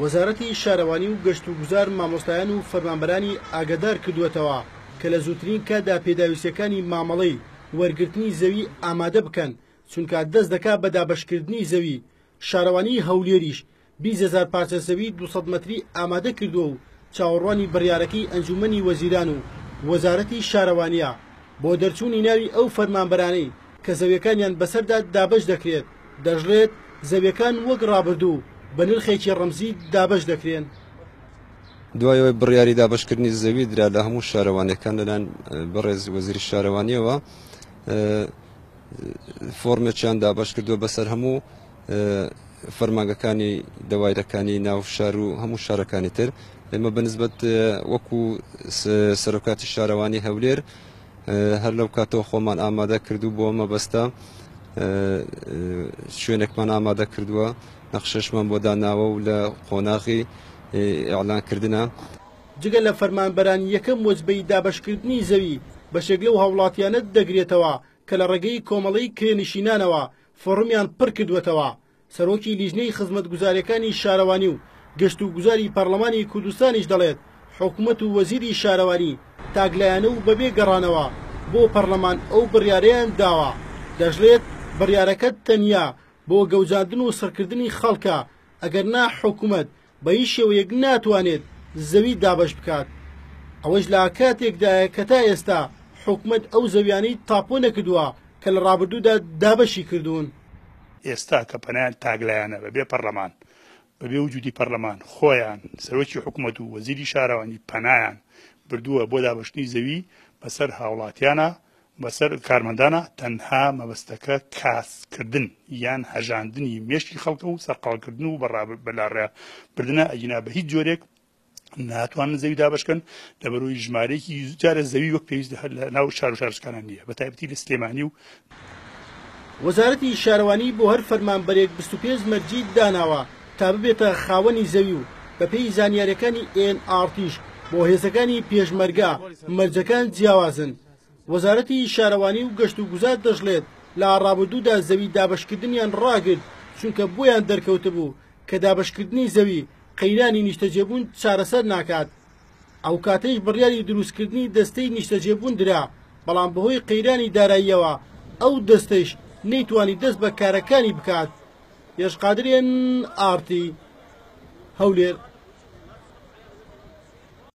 وەزارەتی شارەوانی و گەشت و گوزار مامۆستایان و فەرمانبەرانی ئاگادار کردووەتەوە کە لە زووترین کاتدا پێداویستیەکانی مامەڵەی وەرگرتنی زەوی ئامادە بکەن چونکە دەست دەکات بە دابەشکردنی زەوی. شارەوانی هەولێریش 20,000 پارچە زەوی 200 مەتری ئامادە کردووە و چاوەڕوانی بڕیارەکەی ئەنجومەنی وەزیران و وەزارەتی شارەوانیە بۆ دەرچوونی ناوی ئەو فەرمانبەرانەی کە زەویەکانیان بەسەردا دابەش دەکرێت. دەژڵێت زەویەکان وەک ڕابردوو بە نرخێکی ڕەمزی دابەش دەکرێن. دوایەوەی بڕیاری دابەشکردنی زەوی درا لە هەموو شارەوانیەکان لەلایەن بەڕێز وەزیری شارەوانیەوە فۆرمێکیان دابەش کردووە بەسەر هەموو فەرمانگەکانی دەوایرەکانی ناو شار و هەموو شارەکانی تر. ئێمە بەنسبەت وەکو سەرۆکاتی شارەوانی هەولێر هەر لەو کاتەوە خۆمان ئامادە کردو بۆ مەبەستە شوێنێکمان ئامادە کردووە نەخشەشمان بۆ داناوە و لە قۆناغی ئیعلانکردنە. جگە لە فەرمانبەران یەکەم وەجبەی دابەشکردنی زەوی بەشێک لەو هاوڵاتیانە دەگرێتەوە کە لە ڕێگەی کۆمەڵەی کرێنشینانەوە فۆڕمیان پڕ کردوێتەوە. سەرۆکی لیژنەی خزمەتگوزاریەکانی شارەوانی و گەشت و گوزاری پەرلەمانی کوردستانیش دەڵێت حکوومەت و وەزیری شارەوانی تاگلایانە و بەبێ گەڕانەوە بۆ پەرلەمان ئەو بڕیارەیان داوە. دەژڵێت بڕیارەکەت تەنیا بۆ گەوجاندن و سەرکردنی خەڵکە ئەگەر نا حکوومەت بە هیچ شێوەیەک ناتوانێت زەوی دابەش بکات. ئەوەش لە کاتێکدایە کە تا ئێستا حکوومەت ئەو زەویانەی تاپۆ نەکردووە کە لە ڕابردوودا دابەشی کردوون. ئێستا کە پەنایان تاگلایانە بەبێ پەرلەمان بەبێ وجودی پەرلەمان خۆیان سەرۆکی حکوومەت و وەزیری شارەوانی پەنایان بردووە بۆ دابەشتنی زەوی بەسەر هاوڵاتیانە بەسەر کارمەندانە تەنها مەبەستەکە کاسکردن یان هەژاندنی مێشکی خەڵکە و سەرقاڵکردن و بەڕابردنە ئەگینا بە هیچ جۆرێک ناتوانن زەوی دابەشکەن لەبەرەوەی ژمارەیەکی جارە زەوی وەک پێویست لە ناو شار و شارستانیان نییە بە تایبەتی لە سلێمانی و وەزارەتی شارەوانی بۆ هەر فەرمانبەرێک 25 مەرجی داناوە تا ببێتە خاوەنی زەوی و بەپێی زانیاریەکانی NRTش بۆ هێزەکانی پێشمەرگا مەرجەکان جیاوازن. وەزارەتی شارەوانی و گەشت و گوزار دەژڵێت لە ڕابردوودا زەوی دابەشکردنیان ڕاگرت چونکە بۆیان دەرکەوتە بوو کە دابەشکردنی زەوی قەیرانی نیشتەجێبوون چارەسەر ناکات. ئەو کاتەیش بڕیاری دروستکردنی دەستەی نیشتەجێبوون درا بەڵام بەهۆی قەیرانی داراییەوە ئەو دەستەش نەیتوانی دەست بە کارەکانی بکات. یەشقادرێن ئارتی هەولێر.